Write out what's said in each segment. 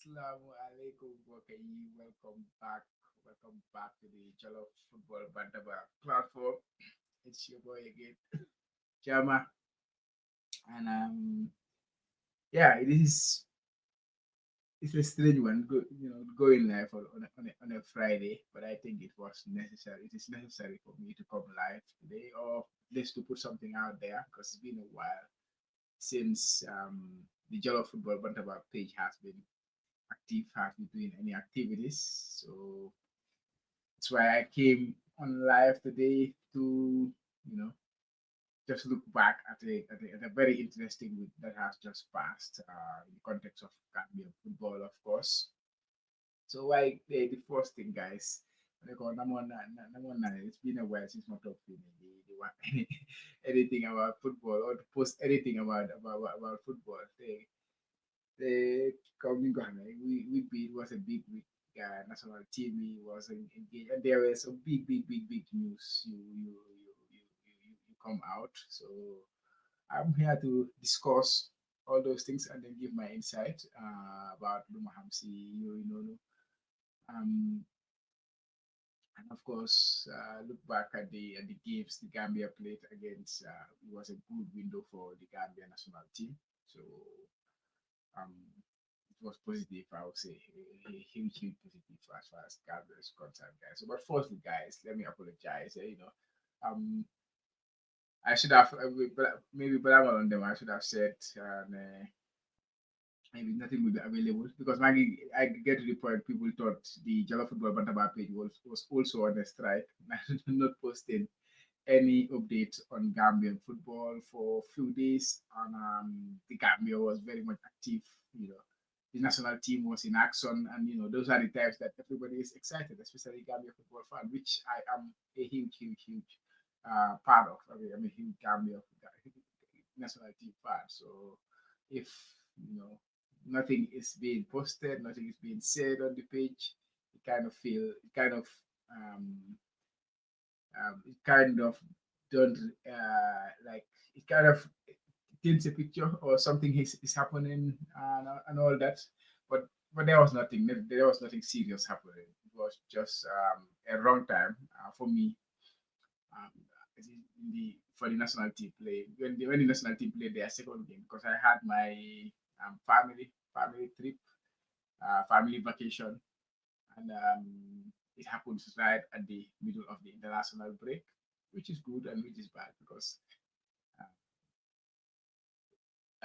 Assalamu alaikum, Wakai. Welcome back. Welcome back to the Jollof Football Bantaba platform. It's your boy again, Jama. And yeah, it's a strange one, going live on a Friday, but I think it was necessary. It is necessary for me to come live today, or just to put something out there, because it's been a while since the Jollof Football Bantaba page has been active, has been doing any activities. So that's why I came on live today to, you know, just look back at a very interesting week that has just passed in the context of Gambian football, of course. So, why the first thing, guys, it's been a while since my talk to the anything about football or to post anything about football. The coming Ghana, it was a big week. National TV was engaged, and there were some big news. You come out. So I'm here to discuss all those things and then give my insight about Luma Hamsi, um, and of course look back at the games the Gambia played against. It was a good window for the Gambia national team. So um, it was positive, I would say, a huge positive as far as Gambia is concerned, guys. So, but firstly, guys, let me apologize. Um, I should have maybe, but I'm on them. I should have said maybe nothing will be available because I get to the point people thought the Jollof Football Bantaba page was also on a strike, not posting any updates on Gambian football for a few days. And the Gambia was very much active. You know, the national team was in action, and those are the times that everybody is excited, especially Gambia football fan, which I am a huge part of. I'm a huge Gambia national team fan. So if nothing is being posted, nothing is being said on the page, it kind of don't like it kind of paints a picture or something is happening and all that. But there was nothing. There was nothing serious happening. It was just a wrong time for me. Um, for the national team play when the national team played their second game because I had my family trip, family vacation, and it happens right at the middle of the international break, which is good and which is bad because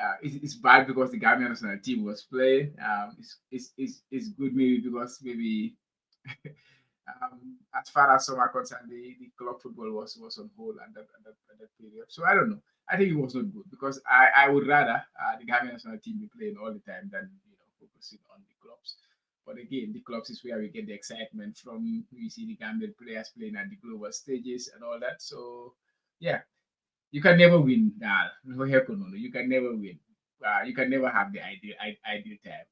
uh, it's bad because the Gambian national team was playing. It's good maybe because maybe as far as some are concerned, the club football was on hold at that period. So I don't know. I think it was not good because I would rather the Gambian national team be playing all the time than focusing on the clubs. But again, the clubs is where we get the excitement from. We see the Gambian players playing at the global stages and all that. So yeah, you can never win. You can never win. You can never have the ideal time.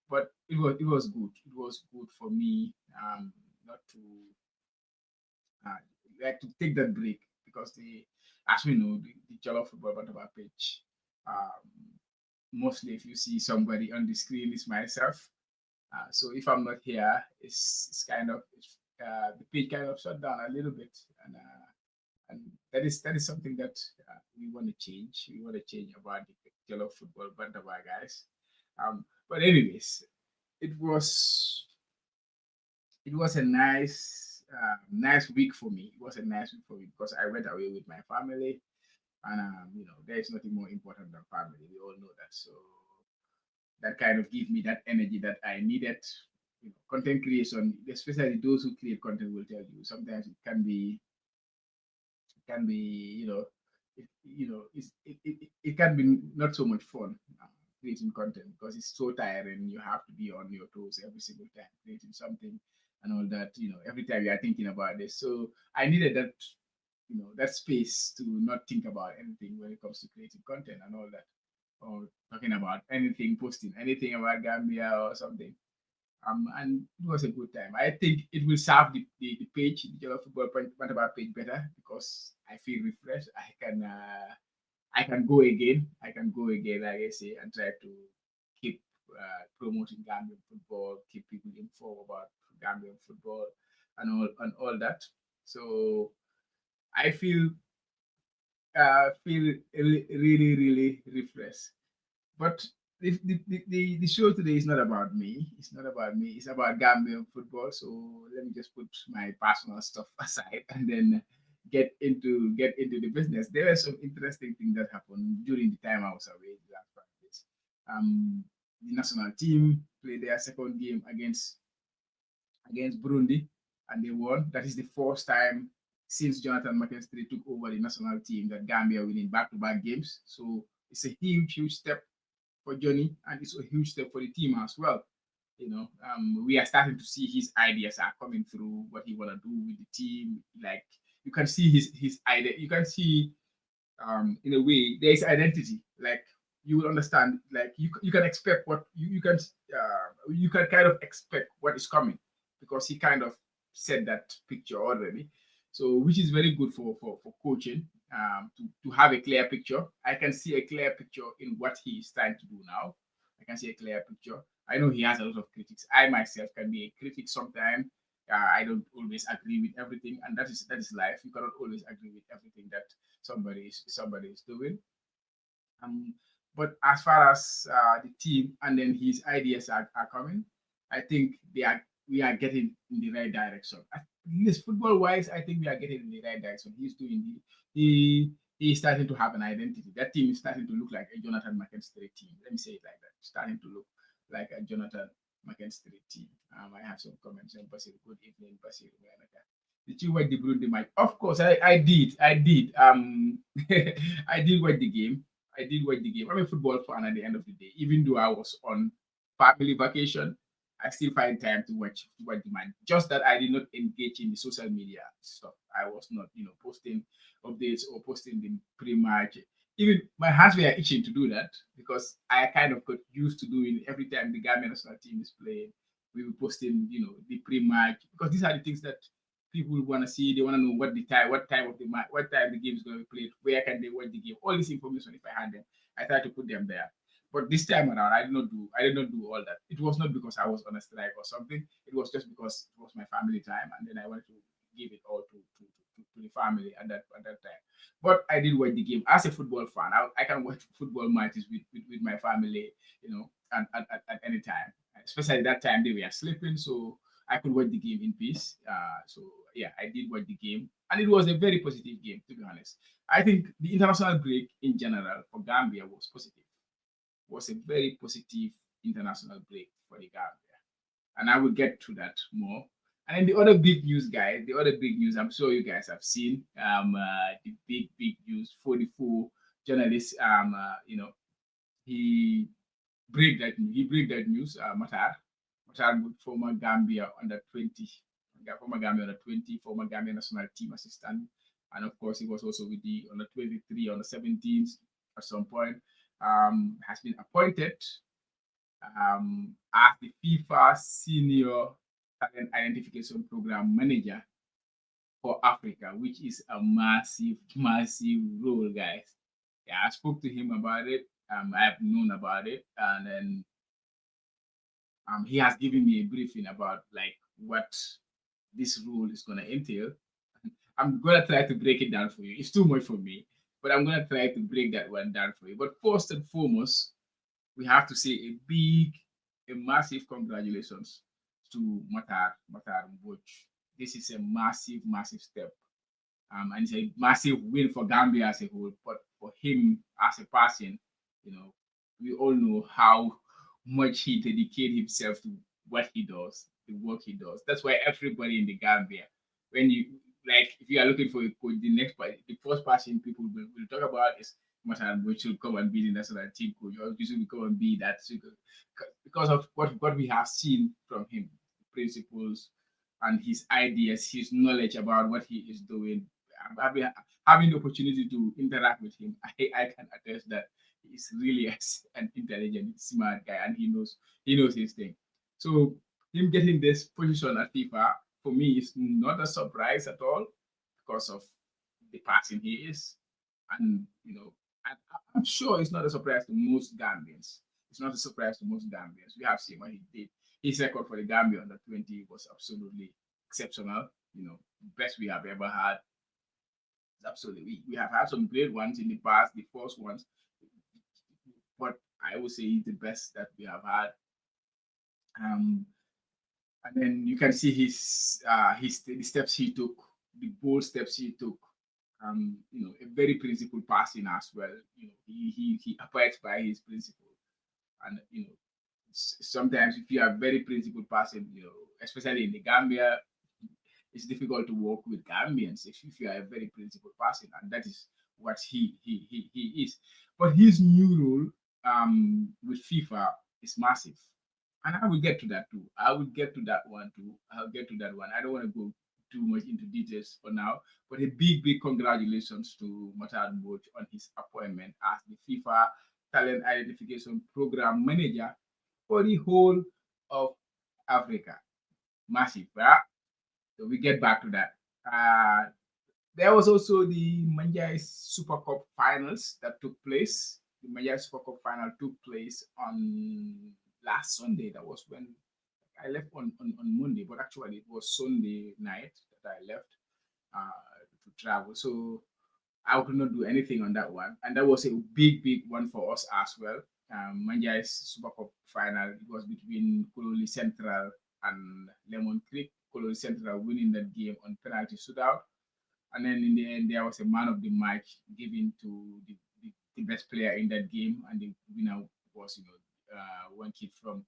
But it was good. It was good for me not to uh, like to take that break because as we know, the Jollof Football Bantaba page. Mostly, if you see somebody on the screen, is myself. So if I'm not here, the page kind of shut down a little bit, and that is something that we want to change. We want to change about the Jollof Football Bantaba guys. But anyways, it was it was a nice week for me. It was a nice week for me because I went away with my family, and there is nothing more important than family. We all know that. So that kind of give me that energy that I needed. Content creation, especially those who create content, will tell you sometimes it can be it can be not so much fun creating content because it's so tiring. You have to be on your toes every single time creating something and all that. Every time you are thinking about this. So I needed that space to not think about anything when it comes to creating content and all that, or talking about anything, posting anything about Gambia or something. And it was a good time. I think it will serve the page, the Jollof Football Bantaba page better because I feel refreshed. I can go again. I can go again, like I say, and try to keep promoting Gambian football, keep people informed about Gambian football, and all that. So I feel really refreshed. But the show today is not about me. It's not about me. It's about Gambian football. So let me just put my personal stuff aside and then get into the business. There were some interesting things that happened during the time I was away last practice. The national team played their second game against Burundi, and they won. That is the first time since Jonathan McKinstry took over the national team that Gambia winning back-to-back games. So it's a huge step for Johnny, and it's a huge step for the team as well. We are starting to see his ideas are coming through, what he want to do with the team. Like you can see his idea. You can see in a way there is identity. Like you will understand. Like you can expect what you can kind of expect what is coming because he kind of set that picture already. So which is very good for coaching to have a clear picture. I can see a clear picture in what he is trying to do now. I can see a clear picture. I know he has a lot of critics. I myself can be a critic sometimes. I don't always agree with everything, and that is life. You cannot always agree with everything that somebody is doing. Um, but as far as the team and then his ideas are coming, I think we are getting in the right direction. At least football wise, I think we are getting in the right direction. He's starting to have an identity. That team is starting to look like a Jonathan McKinstry team. Let me say it like that. Starting to look like a Jonathan McKinstry team. I have some comments on Basil. Good evening, Basil. Did you watch the Burundi match? Of course, I did. I did. I did watch the game. I did watch the game. I'm a football fan at the end of the day. Even though I was on family vacation, I still find time to watch the match. Just that I did not engage in the social media stuff. I was not, posting updates or posting the pre-match. Even my hands were itching to do that because I kind of got used to doing every time the Gambia national team is playing. We were posting, the pre-match because these are the things that people want to see. They want to know what time of the match, what time the game is going to be played, where can they watch the game. All this information, if I had them, I try to put them there. But this time around, I did not do all that. It was not because I was on a strike or something. It was just because it was my family time, and then I wanted to give it all to the family at that time. But I did watch the game as a football fan. I can watch football matches with my family, at any time. Especially that time they were sleeping, so I could watch the game in peace. So yeah, I did watch the game, and it was a very positive game. To be honest, I think the international break in general for Gambia was positive. Was a very positive international break for the Gambia, and I will get to that more. And then the other big news, guys, the other big news, I'm sure you guys have seen, the big news. 44 journalists, he he break that news. Matar, former Gambia under 20, former Gambia under 20, former Gambia national team assistant, and of course he was also with the under 23, under 17s at some point. Has been appointed as the FIFA Senior Talent Identification Program Manager for Africa, which is a massive role, guys. Yeah, I spoke to him about it. I've known about it, and then he has given me a briefing about like what this role is gonna entail. I'm gonna try to break it down for you. It's too much for me, but I'm gonna try to break that one down for you. But first and foremost, we have to say a massive congratulations to Matar Mboch. This is a massive step. And it's a massive win for Gambia as a whole. But for him as a person, you know, we all know how much he dedicates himself to what he does, the work he does. That's why everybody in the Gambia, when you like, if you are looking for a coach, the first person people will talk about is Matan, which will come and be the national team coach, or you should come and be that because of what we have seen from him, principles and his ideas, his knowledge about what he is doing. Having the opportunity to interact with him, I can attest that he's really an intelligent, smart guy, and he knows his thing. So him getting this position at FIFA for me is not a surprise at all because of the person he is, and I'm sure it's not a surprise to most Gambians. It's not a surprise to most Gambians. We have seen what he did. His record for the Gambia under 20 was absolutely exceptional. Best we have ever had. Absolutely, we have had some great ones in the past, the first ones, but I would say he's the best that we have had. Um, and then you can see his the steps he took, the bold steps he took. A very principled passing as well. He abides by his principle, and sometimes if you are very principled person, especially in the Gambia, it's difficult to work with Gambians if you are a very principled person, and that is what he is. But his new role with FIFA is massive, and I will get to that too. I will get to that one too. I'll get to that one. I don't want to go too much into details for now, but a big congratulations to Matad Boch on his appointment as the FIFA Talent Identification Program Manager for the whole of Africa. Massive, right? So we get back to that. There was also the Manjai Super Cup finals that took place. The Manjai Super Cup final took place on last Sunday. That was when I left on Monday, but actually it was Sunday night that I left to travel. So I could not do anything on that one. And that was a big one for us as well. Manjai's Super Cup final, it was between Kololi Central and Lemon Creek. Kololi Central winning that game on penalty shootout. And then in the end, there was a man of the match given to the best player in that game. And the winner was, one kid from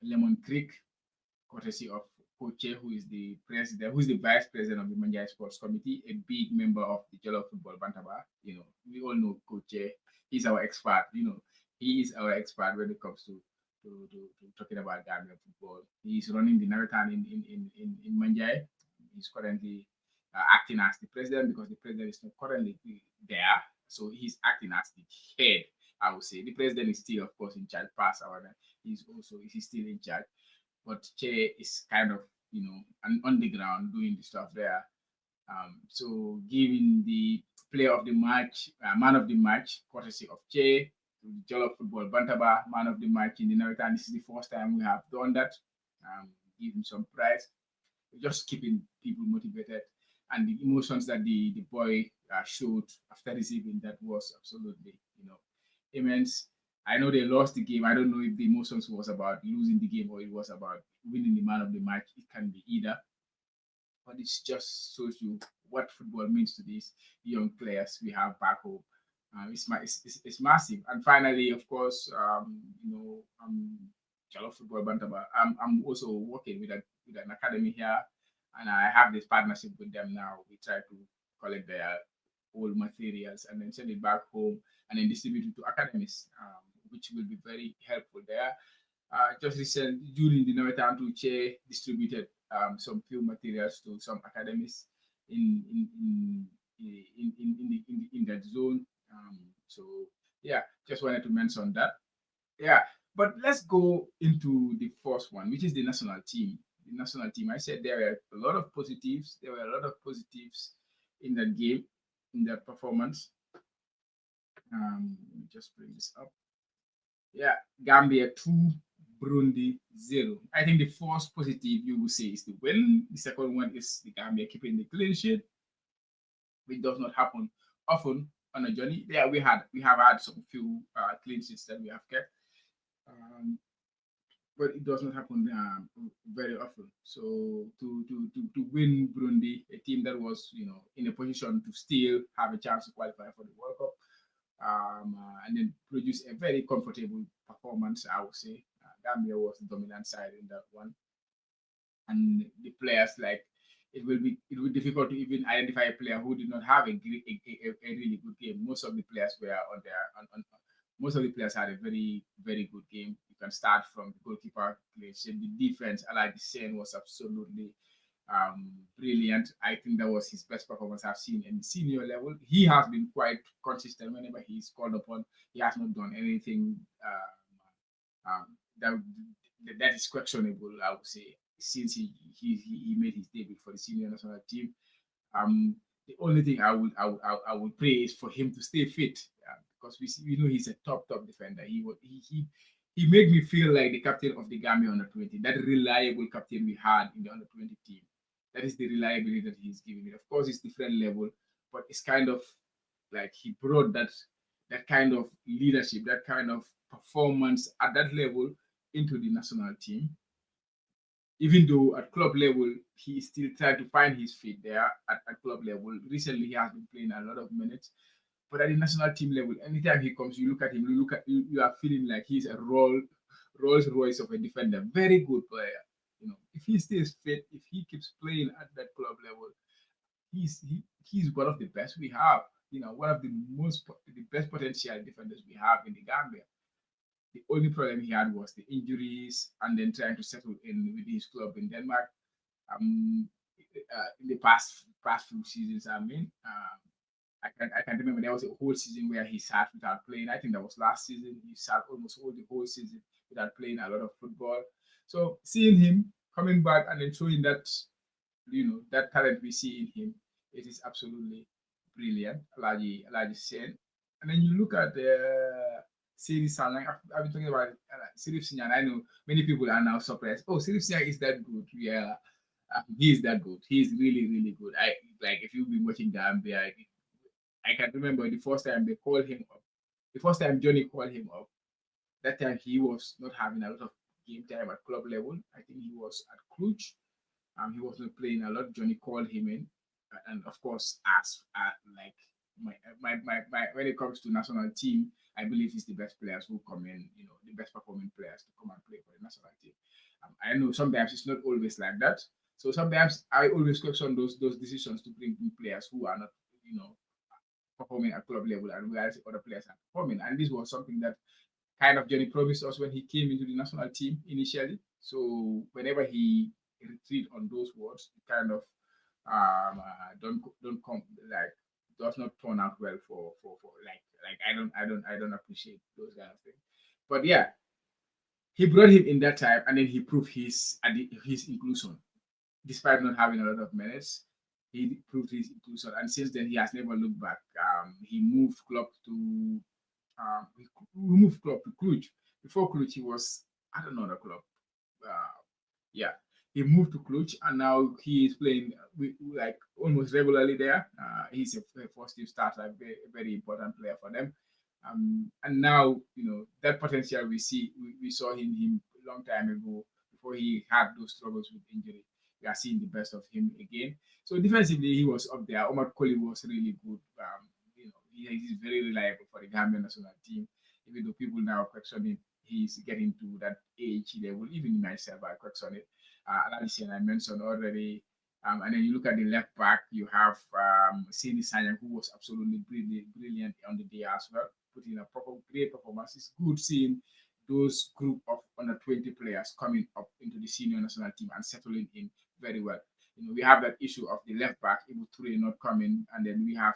Lemon Creek, courtesy of Coach, who is the president, who is the vice president of the Manjai Sports Committee, a big member of the Jollof Football Bantaba. We all know Coach. He's our expert. He is our expert when it comes to talking about Gambian football. He's running the Nawettan in Manjai. He's currently acting as the president because the president is not currently there. So he's acting as the head, I would say. The president is still, of course, in charge, past our he's still in charge. But Che is kind of, on the ground doing the stuff there. So giving the player of the match, man of the match, courtesy of Che, to the Jollof Football Bantaba, man of the match in the Nawettan. This is the first time we have done that. Give him some prize. Just keeping people motivated. And the emotions that the boy showed after receiving that was absolutely, immense. I know they lost the game. I don't know if the emotions was about losing the game or it was about winning the man of the match. It can be either. But it just shows you what football means to these young players we have back home. It's massive. And finally, of course, Jollof Football Bantaba. I'm also working with an academy here, and I have this partnership with them now. We try to collect their old materials and then send it back home and then distribute it to academies, which will be very helpful there. Just recently, during the Nawettan Tuche distributed some film materials to some academies in that zone. So yeah, just wanted to mention that. Yeah, but let's go into the first one, which is the national team. The national team. I said there were a lot of positives. There were a lot of positives in that game, in that performance. Let me just bring this up. Yeah, Gambia 2, Burundi 0. I think the first positive you will say is the win. The second one is the Gambia keeping the clean sheet, which does not happen often on a journey. Yeah, we have had some few clean sheets that we have kept, but it does not happen very often. So to win Burundi, a team that was in a position to still have a chance to qualify for the World Cup, and then produce a very comfortable performance, I would say. Gambia was the dominant side in that one, and the players it will be difficult to even identify a player who did not have a really good game. Most of the players were most of the players had a very good game. You can start from the goalkeeper, the defense. Aladi Sen was absolutely brilliant. I think that was his best performance I've seen in the senior level. He has been quite consistent whenever he's called upon. He has not done anything that is questionable, I would say, since he made his debut for the senior national team. The only thing I would pray is for him to stay fit, because we know he's a top defender. He made me feel like the captain of the Gambia under 20, that reliable captain we had in the under 20 team. That is the reliability that he's giving it. Of course, it's different level, but it's kind of like he brought that kind of leadership, that kind of performance at that level into the national team. Even though at club level he still trying to find his feet there at club level. Recently he has been playing a lot of minutes, but at the national team level, anytime he comes, you look at him, you are feeling like he's a Rolls Royce of a defender. Very good player. If he stays fit, if he keeps playing at that club level, he's one of the best we have. One of the best potential defenders we have in the Gambia. The only problem he had was the injuries and then trying to settle in with his club in Denmark. In the past few seasons, I can remember there was a whole season where he sat without playing. I think that was last season. He sat almost all the whole season without playing a lot of football. So seeing him coming back and then showing that talent we see in him, it is absolutely brilliant. Alaji Sen. And then you look at Sirif Sanyang. I've been talking about Sirif Sanyang. I know many people are now surprised. Oh, Sirif Sanyang is that good? Yeah, he is that good. He is really, really good. I like if you've been watching Gambia. I can remember the first time they called him up. The first time Johnny called him up, that time he was not having a lot of game time at club level. I think he was at Cluj. He was not playing a lot. Johnny called him in, and of course, as like when it comes to national team, I believe he's the best players who come in. The best performing players to come and play for the national team. I know sometimes it's not always like that. So sometimes I always question those decisions to bring in players who are not, performing at club level, and whereas other players are performing. And this was something that kind of Johnny promised us when he came into the national team initially. So whenever he retreat on those words, it kind of don't come like does not turn out well for like I don't appreciate those kind of things. But yeah, he brought him in that time, and then he proved his inclusion, despite not having a lot of minutes. He proved his inclusion, and since then he has never looked back. He moved club to Cluj. Before Cluj, he was at another club. Yeah, he moved to Cluj, and now he is playing like almost regularly there. He's a first team starter, a very important player for them. And now that potential we saw in him a long time ago before he had those struggles with injury. We are seeing the best of him again. So defensively, he was up there. Omar Colley was really good. He's very reliable for the Gambian national team. Even though people now question him, he's getting to that age level. Even myself, I question it. Alison, I mentioned already. And then you look at the left back, you have Sini Sanyang, who was absolutely brilliant on the day as well, putting a great performance. It's good seeing those group of under 20 players coming up into the senior national team and settling in very well. We have that issue of the left back, Ibu Ture, not coming, and then we have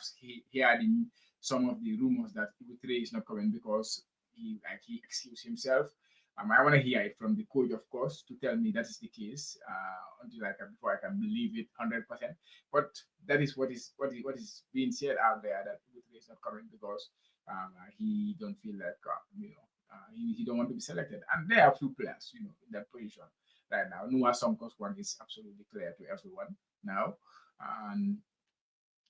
hearing some of the rumors that Ibu Ture is not coming because he excused himself. I want to hear it from the coach, of course, to tell me that is the case before I can believe it 100%. But that is what is being said out there, that Ibu Ture is not coming because he don't feel like he don't want to be selected. And there are a few players, in that position right now. Noah Somkos one is absolutely clear to everyone now. And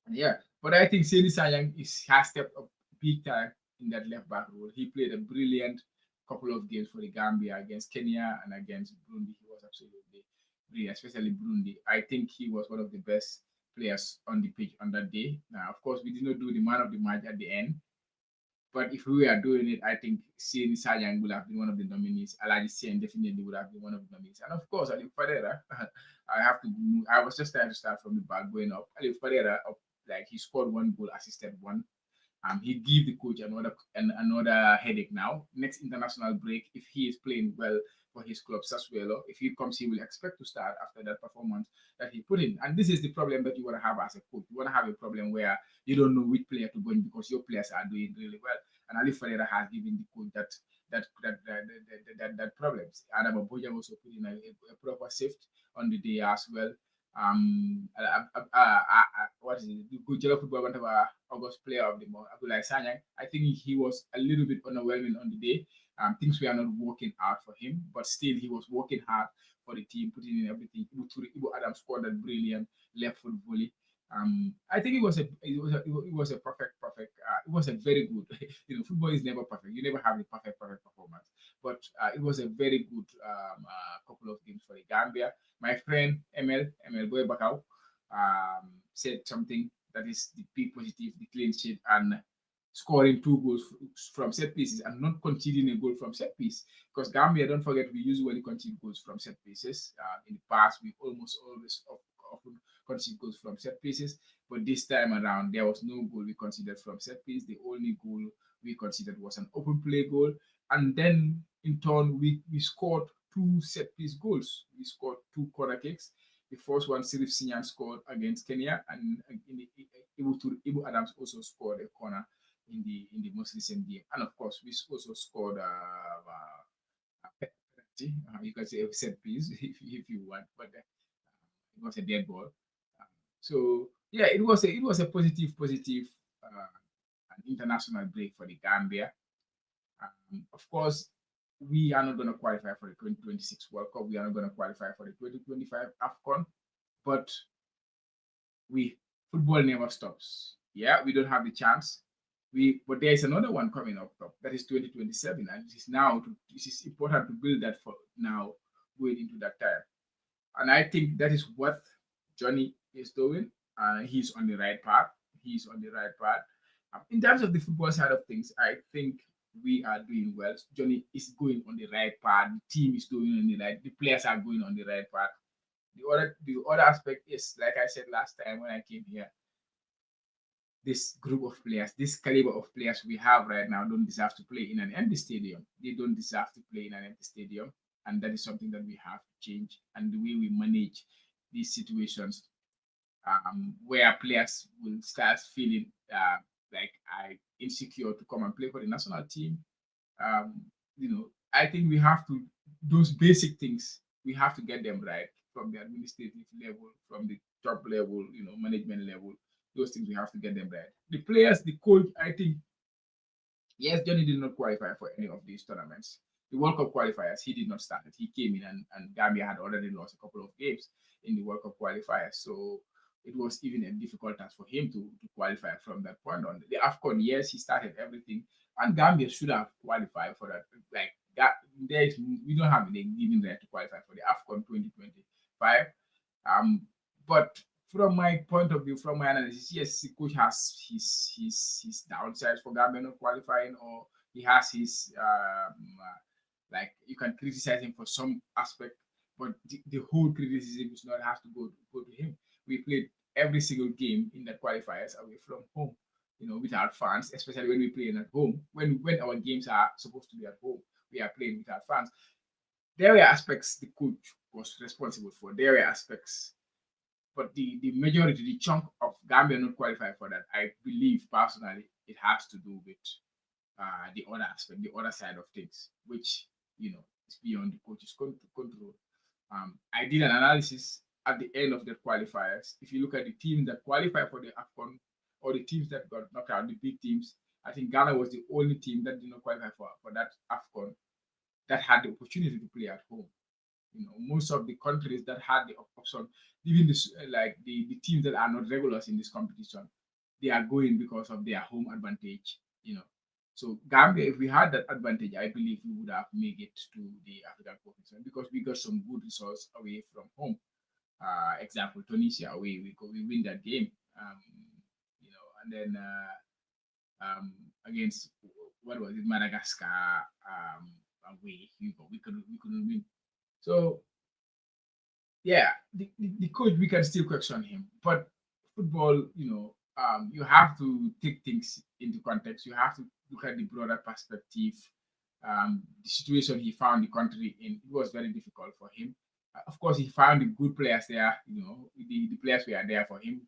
yeah, but I think Seni Sanyang has stepped up big time in that left back role. He played a brilliant couple of games for the Gambia against Kenya and against Burundi. He was absolutely brilliant, especially Burundi. I think he was one of the best players on the pitch on that day. Now, of course, we did not do the man of the match at the end, but if we were doing it, I think Sini Sajang would have been one of the nominees. Alaji Sen definitely would have been one of the nominees. And of course, Alif Pereira, I have to move. I was just trying to start from the back going up. Alif Pereira, he scored one goal, assisted one. He gave the coach another headache now. Next international break, if he is playing well for his club, Sassuolo, if he comes, he will expect to start after that performance that he put in. And this is the problem that you want to have as a coach. You want to have a problem where you don't know which player to go in because your players are doing really well. And Ali Ferreira has given the coach that problems. Adam Abuja also put in a proper shift on the day as well. What is it? The good Jollof Football Bantaba August Player of the Month, Abdullah Sanyang. I think he was a little bit underwhelming on the day. Things were not working out for him, but still he was working hard for the team, putting in everything. Ibu Adam scored that brilliant left foot volley. I think it was a perfect. It was a very good. Football is never perfect. You never have the perfect performance, but it was a very good couple of games for the Gambia. My friend ML Boy Bakau said something that is the big positive, the clean sheet, and scoring 2 goals from set pieces and not conceding a goal from set piece. Because Gambia, don't forget, we usually concede goals from set pieces. In the past, we almost always often concede goals from set pieces, but this time around, there was no goal we considered from set piece. The only goal we considered was an open play goal, and then in turn, we scored 2 set piece goals. We scored 2 corner kicks. The first one, Sirif Sinyan scored against Kenya, and Ibu Adams also scored a corner in the most recent game. And of course, we also scored a penalty. You can say a set piece if you want, but it was a dead ball. So yeah, it was a positive an international break for the Gambia. Of course, we are not going to qualify for the 2026 World Cup. We are not going to qualify for the 2025 AFCON, but we football never stops. Yeah, we don't have the chance. But there is another one coming up top, that is 2027, and it is important to build that for now going into that time. And I think that is what Johnny is doing. He's on the right path. He's on the right path. In terms of the football side of things, I think we are doing well. Johnny is going on the right path. The team is doing on the right. The players are going on the right path. The other aspect is, like I said last time when I came here, this group of players, this caliber of players we have right now don't deserve to play in an empty stadium. They don't deserve to play in an empty stadium. And that is something that we have to change. And the way we manage these situations where players will start feeling like I insecure to come and play for the national team. Um, I think we have to those basic things we have to get them right from the administrative level, from the top level, management level. Those things we have to get them right. The players, the coach, I think yes, Johnny did not qualify for any of these tournaments. The World Cup qualifiers, he did not start it. He came in and Gambia had already lost a couple of games in the World Cup qualifiers. So it was even a difficult task for him to qualify from that point on. The AFCON, yes, he started everything. And Gambia should have qualified for that. Like that, we don't have the given right to qualify for the AFCON 2025. Um, but from my point of view, from my analysis, yes, the coach has his downsides for Gambia not qualifying, or he has his like you can criticize him for some aspect, but the whole criticism is not have to go to him. We played every single game in the qualifiers away from home, without fans, especially when we play at home. When our games are supposed to be at home, we are playing without fans. There were aspects the coach was responsible for. There were aspects, but the majority, the chunk of Gambia not qualified for that, I believe personally, it has to do with the other aspect, the other side of things, which is beyond the coach's control. I did an analysis at the end of the qualifiers. If you look at the teams that qualify for the AFCON or the teams that got knocked out, the big teams, I think Ghana was the only team that did not qualify for that AFCON that had the opportunity to play at home. Most of the countries that had the option, even this like the teams that are not regulars in this competition, they are going because of their home advantage. So Gambia, if we had that advantage, I believe we would have made it to the African competition because we got some good results away from home. Example, Tunisia away, we win that game. And then against what was it, Madagascar away, we couldn't win. So yeah, the coach, we can still question him, but football, you have to take things into context. You have to look at the broader perspective. The situation he found the country in, it was very difficult for him. Of course, he found the good players there. The players were there for him.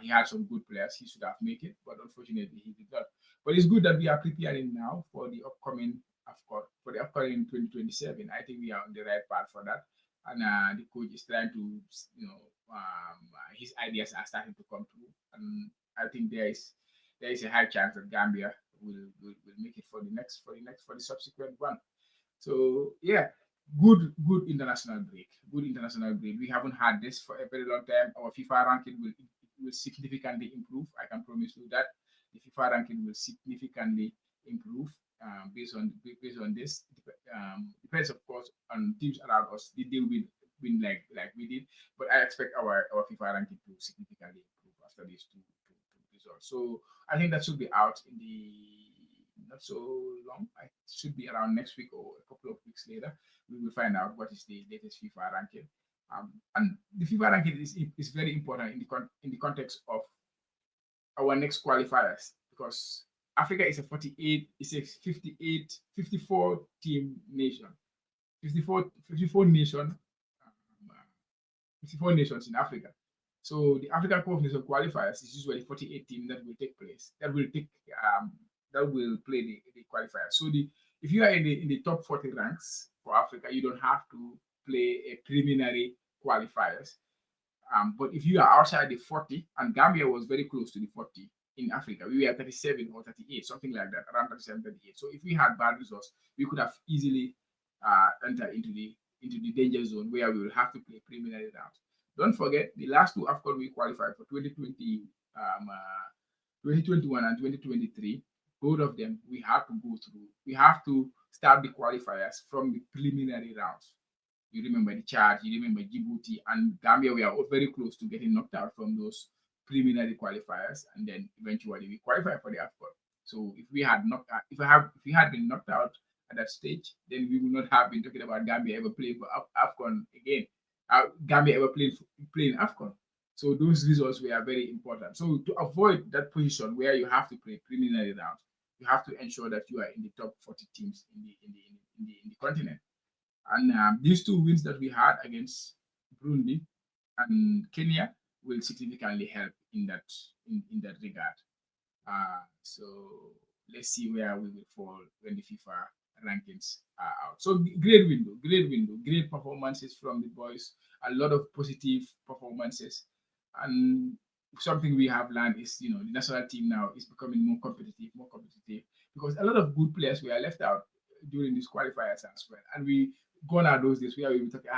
He had some good players. He should have made it, but unfortunately, he did not. But it's good that we are preparing now for the upcoming, of course, for the upcoming 2027. I think we are on the right path for that. and the coach is trying to, his ideas are starting to come true, and I think there is a high chance that Gambia will make it for the subsequent one. So yeah, good international break. Good international break. We haven't had this for a very long time. Our FIFA ranking will significantly improve. I can promise you that the FIFA ranking will significantly improve based on this. Depends of course on teams around us. Did they win like we did? But I expect our FIFA ranking to significantly improve after these two results. So I think that should be out in the not so long. It should be around next week or a couple of weeks later. We will find out what is the latest FIFA ranking. And the FIFA ranking is very important in the context of our next qualifiers because Africa is a 48, it's a 58, 54 team nation. 54 nation, 54 nations in Africa. So the African Cup of Nations qualifiers is usually 48 teams that will take place. That will play the qualifiers. So if you are in the top 40 ranks for Africa, you don't have to play a preliminary qualifiers. But if you are outside the 40, and Gambia was very close to the 40 in Africa, we were 37 or 38, something like that, around 37, 38. So if we had bad results, we could have easily entered into the danger zone where we will have to play preliminary rounds. Don't forget the last two AFCON we qualified for 2021 and 2023. Both of them we have to go through. We have to start the qualifiers from the preliminary rounds. You remember the Chad, you remember Djibouti, and Gambia. We are very close to getting knocked out from those preliminary qualifiers, and then eventually we qualify for the AFCON. So if we had been knocked out at that stage, then we would not have been talking about Gambia ever playing for AFCON again. Gambia ever playing AFCON. So those results were very important. So to avoid that position where you have to play preliminary rounds, you have to ensure that you are in the top 40 teams in the continent. And these two wins that we had against Burundi and Kenya will significantly help in that regard. So let's see where we will fall when the FIFA rankings are out. So great performances from the boys. A lot of positive performances, and something we have learned is the national team now is becoming more competitive because a lot of good players were left out during these qualifiers as well, and we gone out those days where we were talking,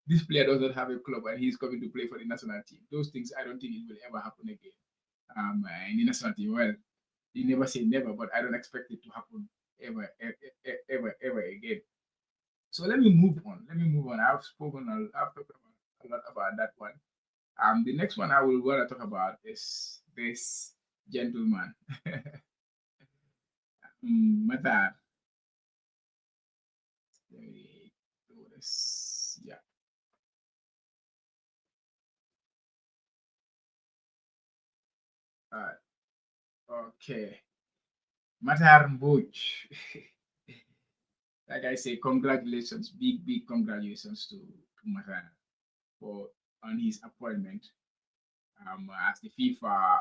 this player doesn't have a club and he's coming to play for the national team. Those things I don't think it will ever happen again. In the national team, well, you never say never, but I don't expect it to happen ever again. So let me move on. I've talked a lot about that one. The next one I will want to talk about is this gentleman, Matar. Let me do this. Yeah. Okay. Matar Mboj. Like I say, congratulations, big congratulations to Matar for on his appointment as the FIFA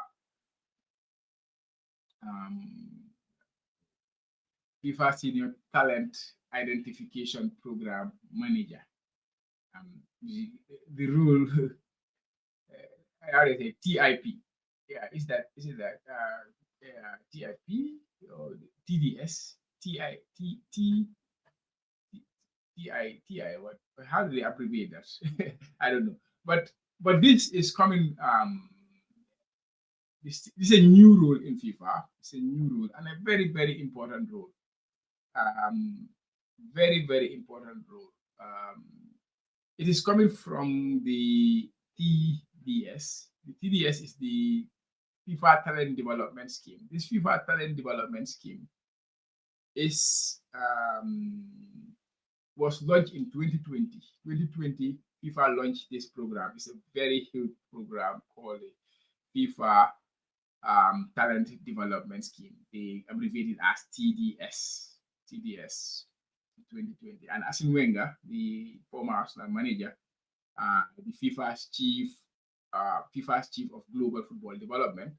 Senior Talent Identification Program Manager. The rule, how do you say, TIP? Yeah, is it that TIP or TDS? TI what? How do they abbreviate that? I don't know. But this is coming. This is a new role in FIFA. It's a new role and a very important role. Very important role. It is coming from the TDS. The TDS is the FIFA Talent Development Scheme. This FIFA Talent Development Scheme is was launched in 2020. 2020, FIFA launched this program. It's a very huge program called the FIFA Talent Development Scheme. They abbreviated as TDS. TDS 2020. And Arsene Wenger, the former Arsenal manager, the FIFA's chief of global football development,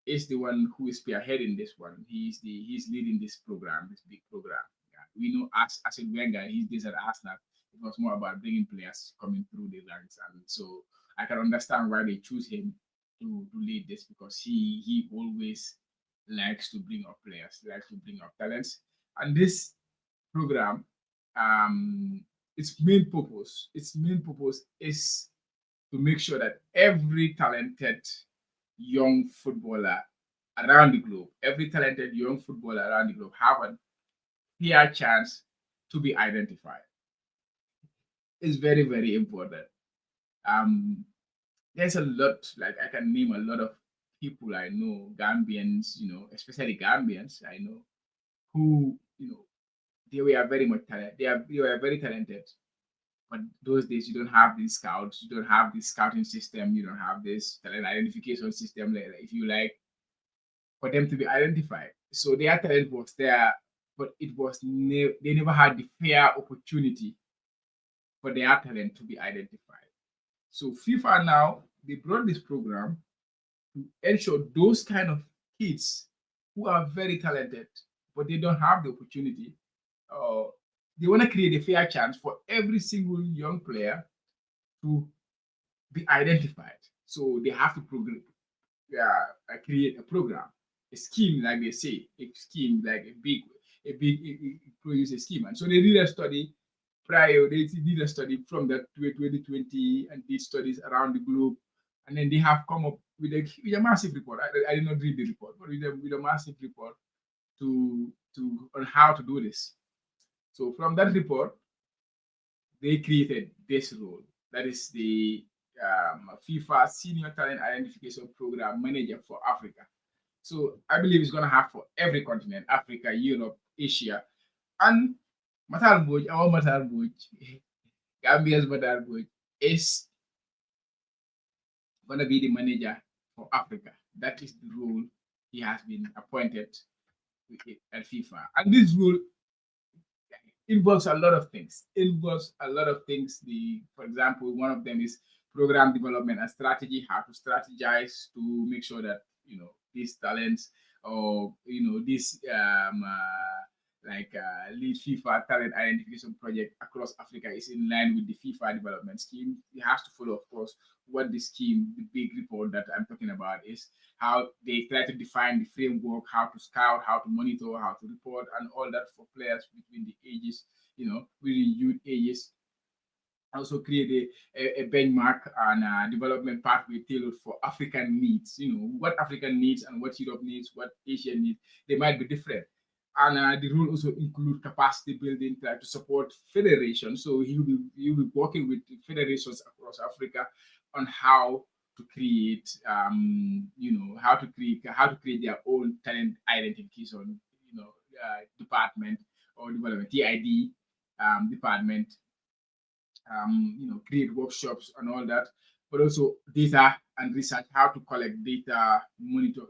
is the one who is spearheading this one. He's leading this program, this big program. Yeah. We know Arsene Wenger, his days at Arsenal. It was more about bringing players coming through the ranks, and so I can understand why they choose him to lead this, because he always likes to bring up players, likes to bring up talents, and this program, um, its main purpose is to make sure that every talented young footballer around the globe, every talented young footballer around the globe have a fair chance to be identified. It's very, very important. Um, there's a lot, like I can name a lot of people I know, Gambians, especially Gambians I know, who, they were very much talented. They were very talented. But those days you don't have these scouts, you don't have this scouting system, you don't have this talent identification system, if you like, for them to be identified. So their talent was there, but they never had the fair opportunity for their talent to be identified. So FIFA now, they brought this program to ensure those kind of kids who are very talented, but they don't have the opportunity. Uh, they want to create a fair chance for every single young player to be identified. So they have to create a program, a scheme, like they say, a scheme, like produce a scheme. And so they did a study prior, they did a study from that 2020 and did studies around the globe. And then they have come up with a massive report. I did not read the report, but with a massive report on how to do this. So from that report, they created this role. That is the FIFA Senior Talent Identification Program Manager for Africa. So I believe it's going to have for every continent: Africa, Europe, Asia, and Matar Boj, our Matar Boj, Gambia's Matar Boj, is going to be the manager for Africa. That is the role he has been appointed at FIFA. And this role involves a lot of things. Involves a lot of things. For example, one of them is program development and strategy. How to strategize to make sure that these talents, or this lead FIFA talent identification project across Africa is in line with the FIFA development scheme. It has to follow, of course, what the scheme, the big report that I'm talking about, is how they try to define the framework, how to scout, how to monitor, how to report, and all that for players between the ages, within youth ages. Also create a benchmark and a development pathway tailored for African needs. What African needs and what Europe needs, what Asia needs, they might be different. And the role also include capacity building, try to support federations. So he'll be working with federations across Africa on how to create, how to create their own talent identification, department or development, TID department, create workshops and all that, but also data and research, how to collect data, monitor,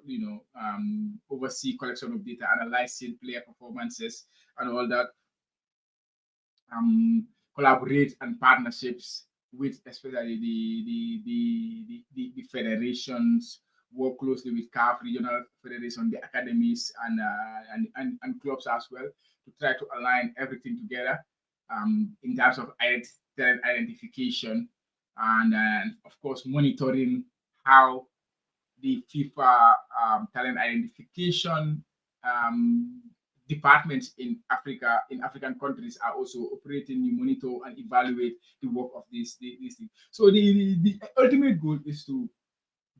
oversee collection of data, analyzing player performances and all that, collaborate and partnerships with especially the federations, work closely with CAF, regional federation, the academies, and clubs as well, to try to align everything together in terms of talent identification, and of course monitoring how the FIFA talent identification um, departments in Africa, in African countries, are also operating. You monitor and evaluate the work of these things. So the ultimate goal is to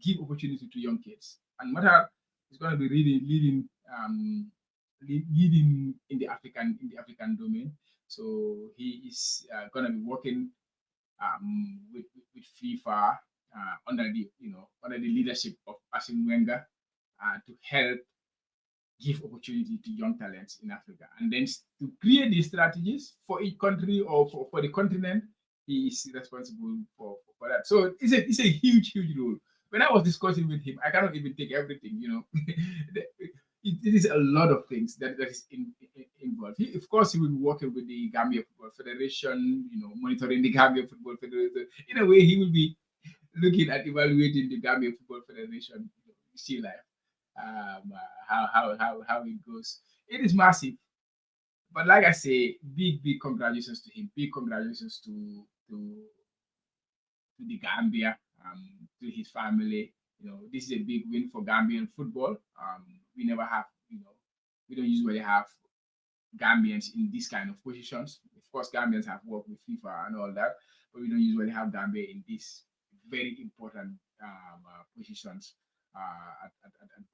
give opportunity to young kids. And Mata is going to be really leading in the African domain. So he is going to be working with FIFA under the leadership of Arsene Wenger to help give opportunity to young talents in Africa, and then to create these strategies for each country or for the continent. He is responsible for that. So it's a huge role. When I was discussing with him, I cannot even take everything. It is a lot of things that is involved. Of course, he will be working with the Gambia Football Federation, monitoring the Gambia Football Federation. In a way, he will be looking at evaluating the Gambia Football Federation, see life, how it goes. It is massive. But like I say, big congratulations to him. Big congratulations to the Gambia, to his family. This is a big win for Gambian football. We never have, we don't usually have Gambians in these kind of positions. Of course, Gambians have worked with FIFA and all that, but we don't usually have Gambia in these very important positions at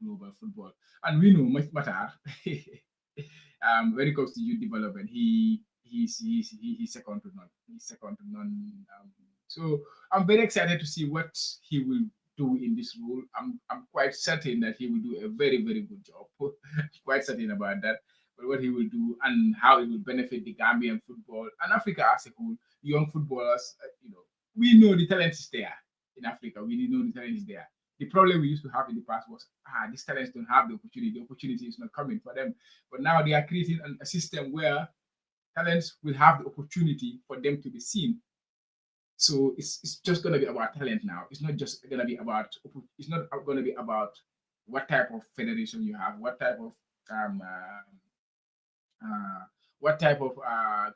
global football. And we know Matar, when it comes to youth development, he's second to none. He's second to none. So I'm very excited to see what he will do in this role. I'm quite certain that he will do a very good job. Quite certain about that. But what he will do and how it will benefit the Gambian football and Africa as a whole, young footballers, we know the talent is there in Africa. We know the talent is there. The problem we used to have in the past was, these talents don't have the opportunity. The opportunity is not coming for them. But now they are creating a system where talents will have the opportunity for them to be seen. So it's just going to be about talent now. It's not just going to be about. It's not going to be about what type of federation you have, um, uh, what type of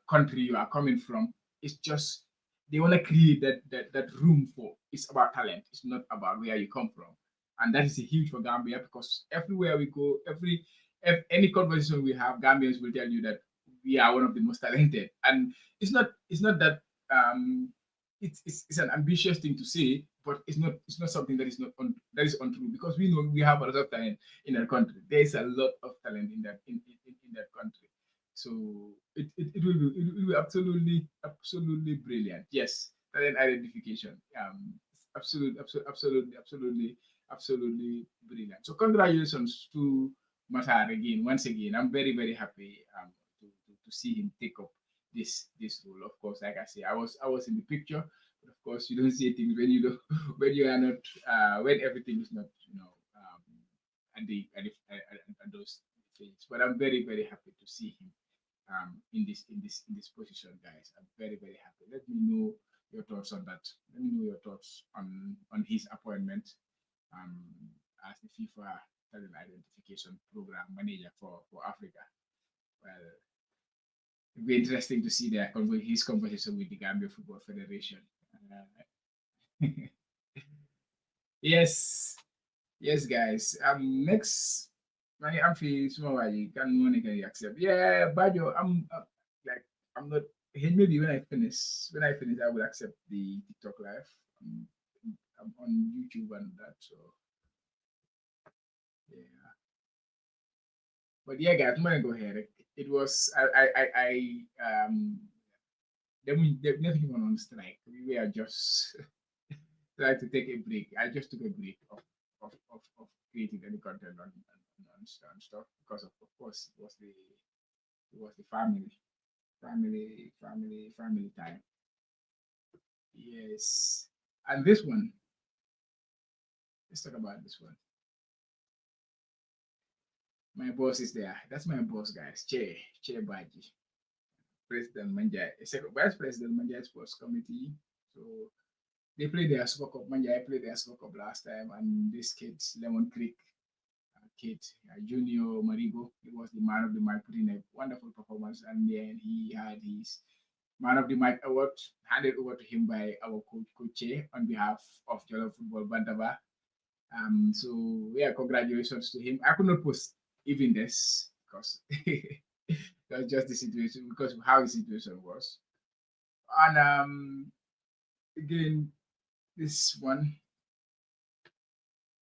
country you are coming from. It's just they want to create that room for. It's about talent. It's not about where you come from, and that is a huge for Gambia because everywhere we go, any conversation we have, Gambians will tell you that we are one of the most talented, and it's not that it's an ambitious thing to say, but it's not something that is untrue because we know we have a lot of talent in our country. There is a lot of talent in that country. So it will be absolutely brilliant. Yes, talent identification. Absolutely brilliant. So congratulations to Matar again. Once again, I'm very happy to see him take up this role. Of course, like I say, I was in the picture, but of course you don't see things when you don't when you are not when everything is not at those things. But I'm very happy to see him in this position, guys. I'm very happy. Let me know your thoughts on that. Let me know your thoughts on his appointment um, as the FIFA talent identification program manager for Africa. Well, it'd be interesting to see his conversation with the Gambia Football Federation. Uh, yes, yes, guys. Next, my Amphi Sumawaji can money accept. Yeah, Bajo, like I'm not. Hey, maybe when I finish, I will accept the TikTok live. Um, I'm on YouTube and that. So yeah, but yeah, guys, I'm gonna go ahead. It was they never even on strike. We were just trying to take a break. I just took a break of creating any content on stuff because of course it was the family time. Yes, and this one. Let's talk about this one. My boss is there. That's my boss, guys. Che Baji, President Manjai, second Vice President Manjai Sports Committee. So they played their Super Cup. Manjai played their Super Cup last time, and this kid, Lemon Creek kid, Junior Marigo, he was the man of the match, put in a wonderful performance, and then he had his man of the match award handed over to him by our coach Che, on behalf of Jollof Football Bantaba. So yeah, congratulations to him. I could not post even this because that's just the situation because of how the situation was. And again, this one,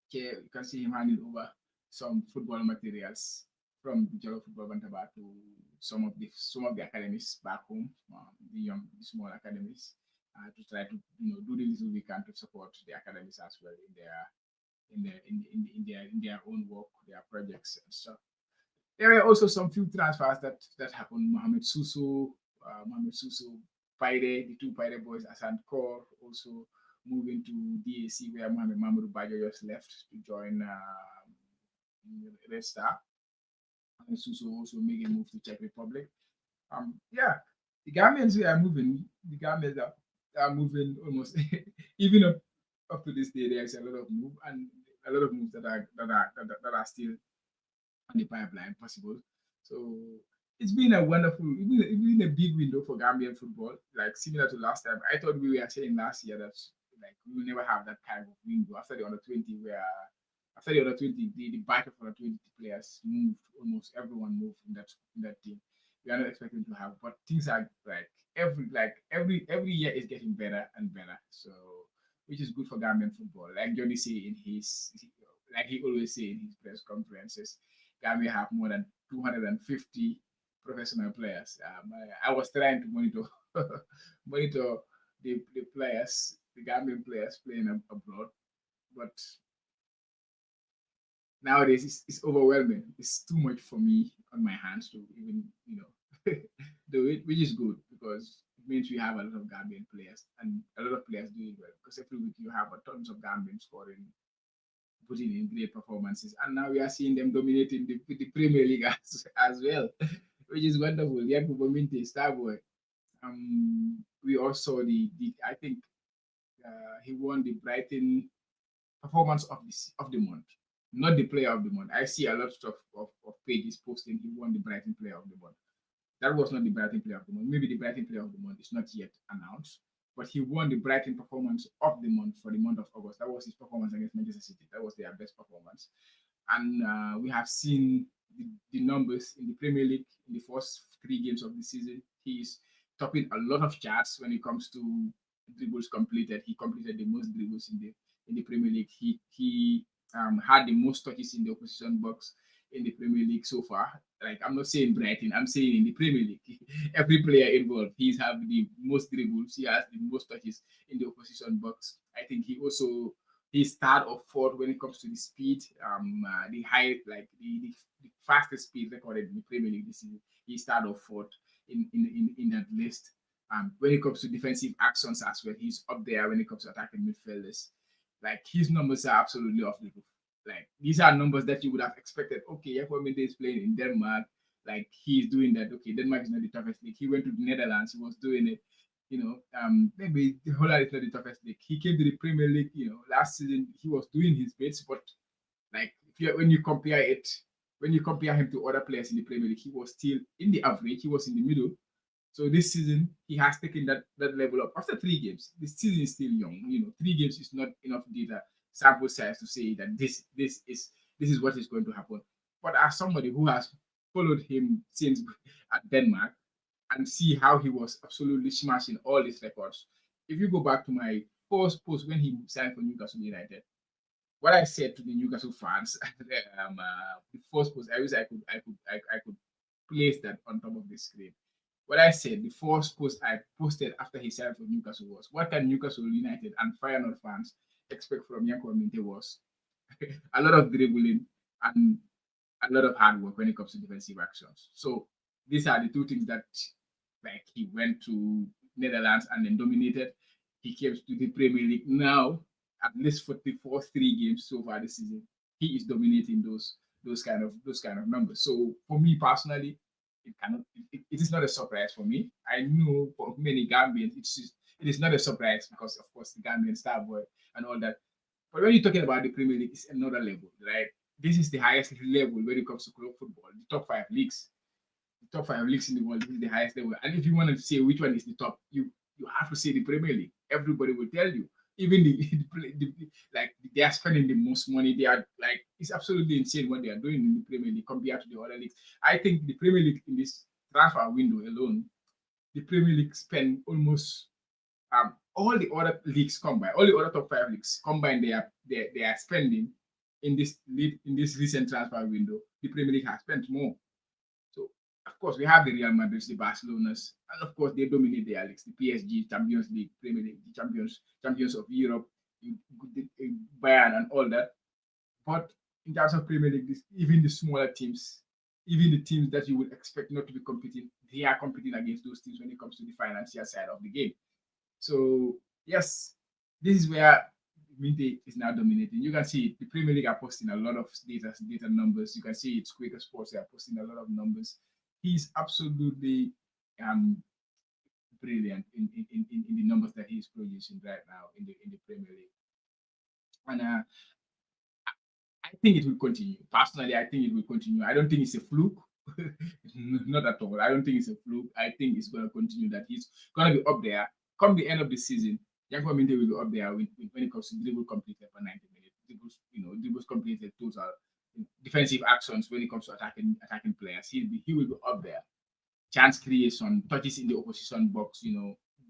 okay, you can see him handing over some football materials from the Jollof Football Bantaba to some of the academies back home, the small academies, to try to do the little we can to support the academies as well in their own work, their projects and stuff. There were also some few transfers that happened. Mohamed Suso, Paide, the two Paide boys, Asan Kor, also moving to DAC where Mohamed Mamadou Bajo just left to join Red Star. And Suso also made a move to Czech Republic. Yeah, the Gambians are moving. The Gambians are moving almost even up to this day. There's a lot of move and a lot of moves that are still on the pipeline possible. So it's been a wonderful, it's been a big window for Gambian football, like similar to last time. I thought we were saying last year that like we will never have that kind of window after the under 20, where after the under 20, the batch of under 20 players moved, almost everyone moved in that team. We are not expecting to have, but things are every year is getting better and better. So which is good for Gambian football. Like Johnny say in his, like he always say in his press conferences, Gambia have more than 250 professional players. I was trying to monitor monitor the players, the Gambian players playing abroad, but nowadays it's overwhelming. It's too much for me on my hands to even do it, which is good because it means we have a lot of Gambian players and a lot of players doing well. Because every week you have a tons of Gambians scoring, putting in great performances, and now we are seeing them dominating the Premier League as well, which is wonderful. Yeah, Buminte, Starboy. We also the I think he won the Brighton performance of the month, not the player of the month. I see a lot of pages posting he won the Brighton player of the month. That was not the Brighton player of the month. Maybe the Brighton player of the month is not yet announced, but he won the Brighton performance of the month for the month of August. That was his performance against Manchester City. That was their best performance. And we have seen the numbers in the Premier League in the first 3 games of the season. He is topping a lot of charts when it comes to dribbles completed. He completed the most dribbles in the Premier League. He had the most touches in the opposition box in the Premier League so far. Like I'm not saying Brighton, I'm saying in the Premier League. Every player involved, he's have the most dribbles. He has the most touches in the opposition box. I think he's third or fourth when it comes to the speed. The high like the fastest speed recorded in the Premier League this season. He's third or fourth in that list. When it comes to defensive actions as well, he's up there when it comes to attacking midfielders. Like his numbers are absolutely off the roof. Like these are numbers that you would have expected. Okay, Mende is playing in Denmark. Like he's doing that. Okay, Denmark is not the toughest league. He went to the Netherlands. He was doing it. Maybe the Holland is not the toughest league. He came to the Premier League. Last season he was doing his bits, but like when you compare it, when you compare him to other players in the Premier League, he was still in the average. He was in the middle. So this season he has taken that level up after 3 games. This season is still young. 3 games is not enough data sample size to say that this is what is going to happen. But as somebody who has followed him since at Denmark and see how he was absolutely smashing all his records, if you go back to my first post when he signed for Newcastle United, what I said to the Newcastle fans, the first post, I wish I could place that on top of the screen. What I said, the first post I posted after he signed for Newcastle was, what can Newcastle United and Feyenoord fans expect from Yanko Minte was a lot of dribbling and a lot of hard work when it comes to defensive actions. So these are the two things that like he went to Netherlands and then dominated. He came to the Premier League now, at least for the first 3 games so far this season. He is dominating those kind of numbers. So for me personally, it is not a surprise for me. I know for many Gambians, it is not a surprise because of course the Gambian star boy and all that. But when you're talking about the Premier League, it's another level, right? This is the highest level when it comes to club football. The top 5 leagues, the top 5 leagues in the world, this is the highest level. And if you want to say which one is the top, you have to say the Premier League. Everybody will tell you. Even like they are spending the most money. They are like it's absolutely insane what they are doing in the Premier League compared to the other leagues. I think the Premier League in this transfer window alone, the Premier League spend almost all the other leagues combined, all the other top 5 leagues combined, they are spending in this recent transfer window. The Premier League has spent more. So of course we have the Real Madrid, the Barcelonas, and of course they dominate their leagues, the PSG, Champions League, Premier League, the champions of Europe, Bayern, and all that. But in terms of Premier League, even the smaller teams, even the teams that you would expect not to be competing, they are competing against those teams when it comes to the financial side of the game. So yes, this is where Minte is now dominating. You can see the Premier League are posting a lot of data numbers. You can see it's Quaker Sports, they are posting a lot of numbers. He's absolutely um, brilliant in the numbers that he's producing right now in the Premier League. And I think it will continue. Personally, I think it will continue. I don't think it's a fluke. Not at all. I don't think it's a fluke. I think it's going to continue. That he's going to be up there come the end of the season. Yanko Minte will be up there when it comes to dribble completed for 90 minutes, dribbles, dribbles completed total, defensive actions when it comes to attacking players. He will be up there. Chance creation, touches in the opposition box,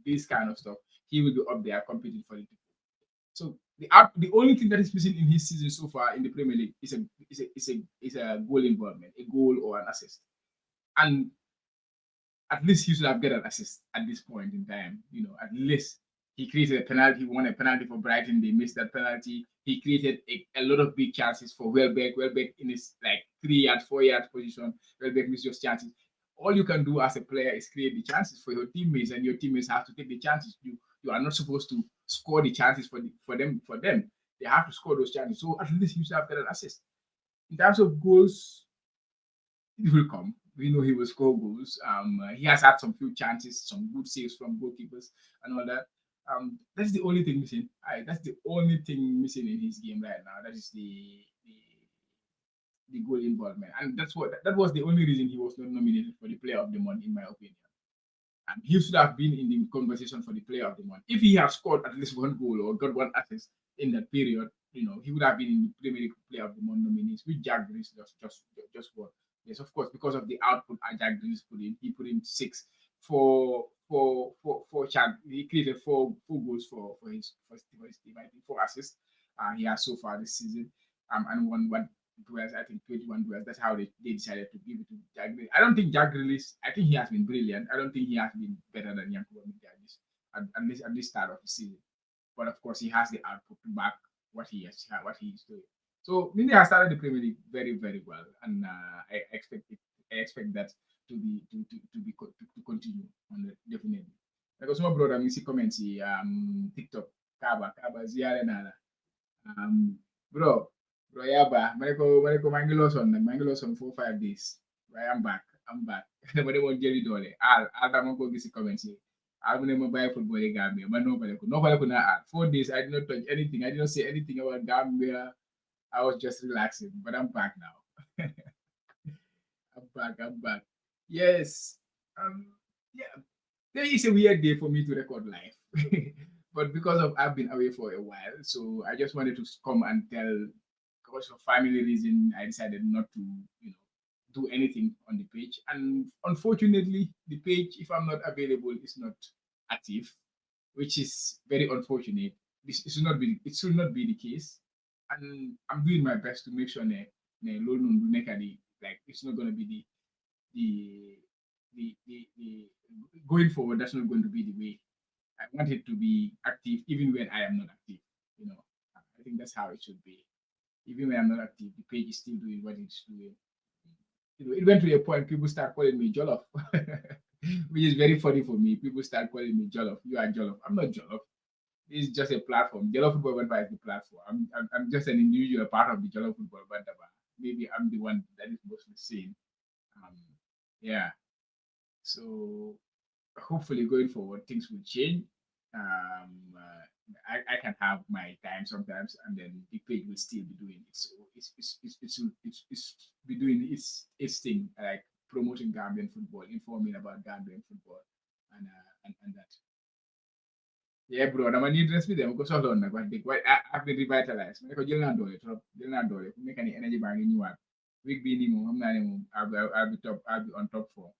this kind of stuff. He will be up there competing for it. So the only thing that is missing in his season so far in the Premier League is a goal involvement, a goal or an assist. And at least he should have got an assist at this point in time. At least he created a penalty, won a penalty for Brighton. They missed that penalty. He created a lot of big chances for Welbeck. Welbeck in his 3 yards, 4 yards position. Welbeck missed those chances. All you can do as a player is create the chances for your teammates, and your teammates have to take the chances. You are not supposed to score the chances for them. They have to score those chances. So at least you should have got an assist. In terms of goals, it will come. We know he will score goals. He has had some few chances, some good saves from goalkeepers and all that. That's the only thing missing. That's the only thing missing in his game right now. That is the goal involvement, and that was the only reason he was not nominated for the Player of the Month, in my opinion. And he should have been in the conversation for the Player of the Month. If he had scored at least one goal or got one assist in that period, he would have been in the Premier League Player of the Month nominees, which Jack Grealish just won. Yes, of course, because of the output Jack Grealish put in. He put in six for Chad. He created four goals for his team. I think 4 assists. He has so far this season. And one duels. I think 21 duels. That's how they decided to give it to Jack Grealish. I don't think Jack Grealish. I think he has been brilliant. I don't think he has been better than Yankuba Minjaji at this start of the season. But of course, he has the output to back what he is doing. So Minde has started the Premier League very, very well, and I expect that to continue on the, definitely. Because my brother, I see comments TikTok, Kaba, Ziare Nana. Bro, Yaba, Mangiloson 4 5 days. Right, I'm back. Nobody want Jerry Dole. I'll go get comments here. I'm gonna buy football in Gambia, but nobody could not add. 4 days, I did not touch anything. I did not say anything about Gambia. I was just relaxing, but I'm back now. I'm back. Yes. Yeah. There is a weird day for me to record live. But because of I've been away for a while, so I just wanted to come and tell because of family reason, I decided not to, do anything on the page. And unfortunately, the page, if I'm not available, is not active, which is very unfortunate. It should not be the case. And I'm doing my best to make sure like it's not gonna be the going forward, that's not going to be the way. I want it to be active even when I am not active. I think that's how it should be. Even when I'm not active, the page is still doing what it's doing. It went to a point people start calling me Jollof, which is very funny for me. People start calling me Jollof. You are Jollof. I'm not Jollof. It's just a platform. Jollof Football Bantaba is the platform. I'm just an individual part of the Jollof Football Bantaba. Maybe I'm the one that is mostly seen. Um, yeah. So hopefully going forward things will change. I can have my time sometimes, and then the page will still be doing it's be doing its thing, like promoting Gambian football, informing about Gambian football, and that. Yeah, bro, dama need rest with them because hold on, like I've been revitalized. Ko jël naa doole trop, jël naa doole. Fu nekk nii energy baa ngi ñëwaat. Week bii nii moom xam naa ne moom I'll be on top form.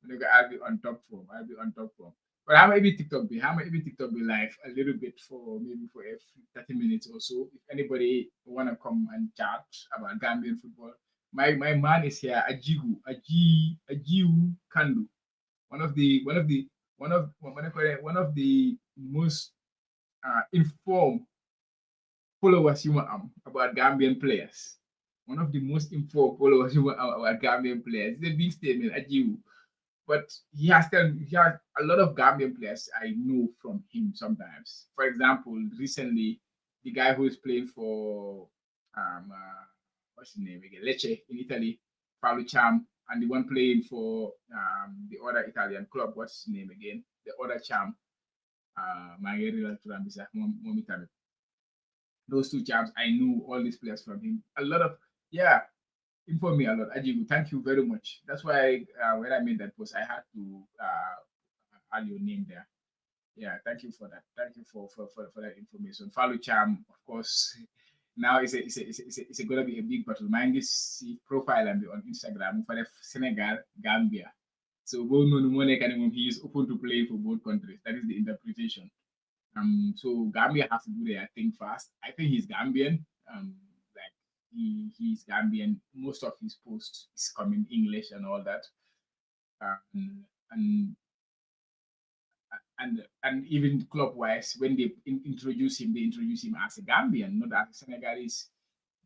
I'll be on top form. I'll be on top form. But how maybe TikTok be? How maybe TikTok be live a little bit for maybe for 30 minutes or so. If anybody wanna come and chat about Gambian football, my man is here. Ajiu Kandu, one of the most informed followers you about Gambian players. One of the most informed followers you about Gambian players. It's a big statement, Ajiu. But he has a lot of Gambian players I know from him sometimes. For example, recently the guy who is playing for what's his name again? Lecce in Italy, Paolo Cham, and the one playing for the other Italian club, what's his name again? The other Cham, Margherita Turambisa, Momitame. Those two champs, I know all these players from him. A lot of, yeah. informed me a lot. Ajibu, thank you very much. That's why when I made that post, I had to add your name there. Yeah, thank you for that. Thank you for that information. Follow Cham, of course. Now it's gonna be a big battle. Mind this profile and on Instagram for the Senegal, Gambia. So go no he is open to play for both countries. That is the interpretation. So Gambia has to do their thing fast. I think he's Gambian. Like he's Gambian. Most of his posts is coming English and all that. And and even club wise, when they they introduce him as a Gambian, not as a Senegalese.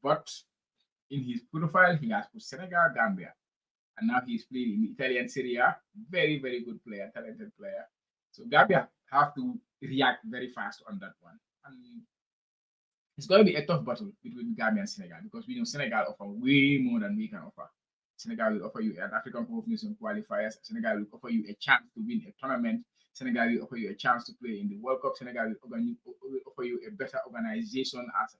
But in his profile, he has put Senegal, Gambia, and now he's playing in Italian Serie A. Very, very good player, talented player. So Gambia have to react very fast on that one. And it's going to be a tough battle between Gambia and Senegal because we know Senegal offer way more than we can offer. Senegal will offer you an African Cup of Nations qualifiers. Senegal will offer you a chance to win a tournament. Senegal will offer you a chance to play in the World Cup. Senegal will offer you a better organization as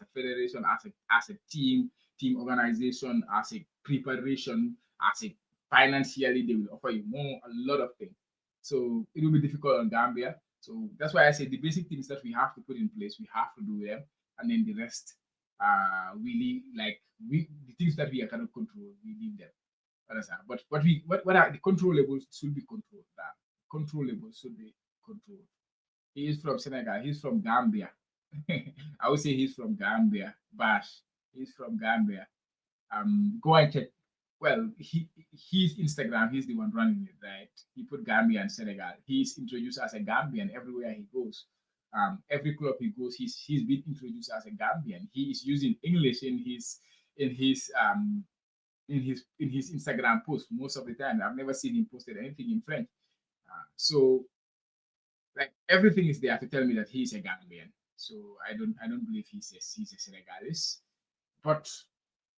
a federation, as a team organization, as a preparation, as a financially, they will offer you a lot of things. So it will be difficult on Gambia. So that's why I say the basic things that we have to put in place, we have to do them, and then the rest, really like the things that we cannot control, we leave them. Understand? But what are the controllables should be controlled. That controllable should be controlled. He is from Senegal. He's from Gambia. I would say he's from Gambia. Bash. He's from Gambia. Go and check. Well, he's Instagram. He's the one running it, right? He put Gambia and Senegal. He's introduced as a Gambian everywhere he goes. Every club he goes, he's been introduced as a Gambian. He is using English in his in his Instagram post most of the time. I've never seen him posted anything in French. So like everything is there to tell me that he's a Gambian. So I don't believe he's a Senegalese. But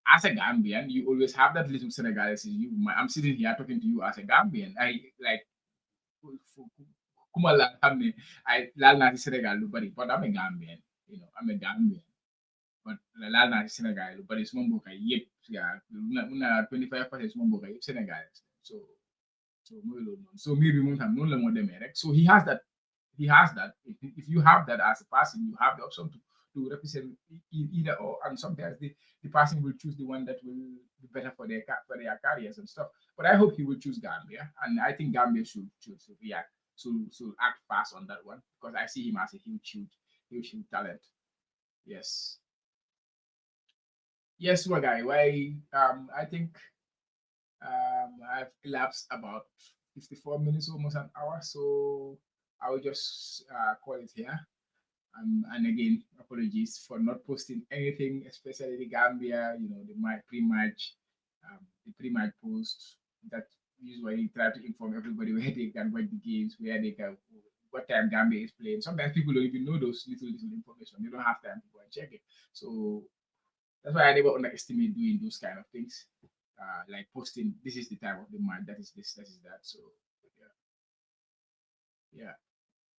as a Gambian, you always have that little Senegalese in you. I'm sitting here talking to you as a Gambian. I like kuma la xam ne I laal naa ci Sénégal lu bari, but I'm a Gambian. You know, I'm a Gambian. But laal naa ci Sénégal lu bari suma mbokk yi yëpp yeah, mun naa 25% suma mbokk yëpp Sénégal. So mooy loolu noonu. So mbir bi moom tam noonu la moo demee rek. So he has that. He has that. If you have that as a person, you have the option to represent either or, and sometimes the person will choose the one that will be better for their careers and stuff. But I hope he will choose Gambia, and I think Gambia should react, should act fast on that one because I see him as a huge talent. Yes, yes, my guy. Why? I think I've elapsed about 54 minutes, almost an hour. So I will just call it here. And again, apologies for not posting anything, especially the Gambia, the pre-match post that usually try to inform everybody where they can watch the games, where they can, what time Gambia is playing. Sometimes people don't even know those little information. They don't have time to go and check it. So that's why I never underestimate doing those kind of things. Like posting, this is the time of the match, that is this, that is that. So yeah.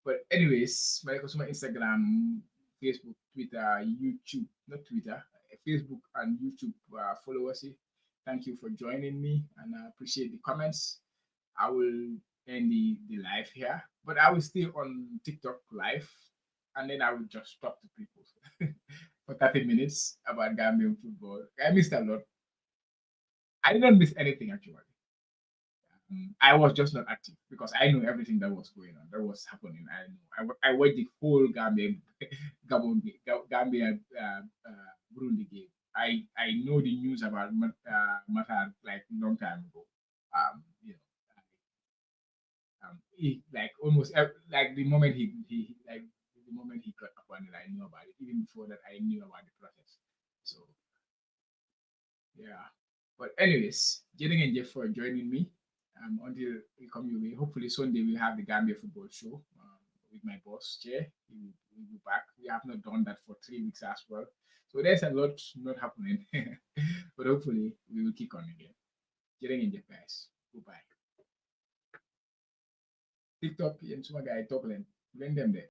But anyways, my consumer Instagram, Facebook, Twitter, YouTube, not Twitter, Facebook and YouTube followers. Thank you for joining me and I appreciate the comments. I will end the live here, but I will stay on TikTok live and then I will just talk to people for 30 minutes about Gambian football. I missed a lot. I didn't miss anything actually. I was just not active because I know everything that was going on, that was happening. I watched the whole Gambia Burundi game. I know the news about Matar like long time ago. You know, like almost like the moment he like the moment he got appointed, I knew about it. Even before that, I knew about the process. So yeah. But anyways, Jaden and Jeff for joining me. Until we come your way. Hopefully Sunday we'll have the Gambia football show with my boss, Jay. He'll be back. We have not done that for 3 weeks as well. So there's a lot not happening. But hopefully we will kick on again. Jaden and Jeff guys. Goodbye. TikTok and some guy talk them. Blend them there.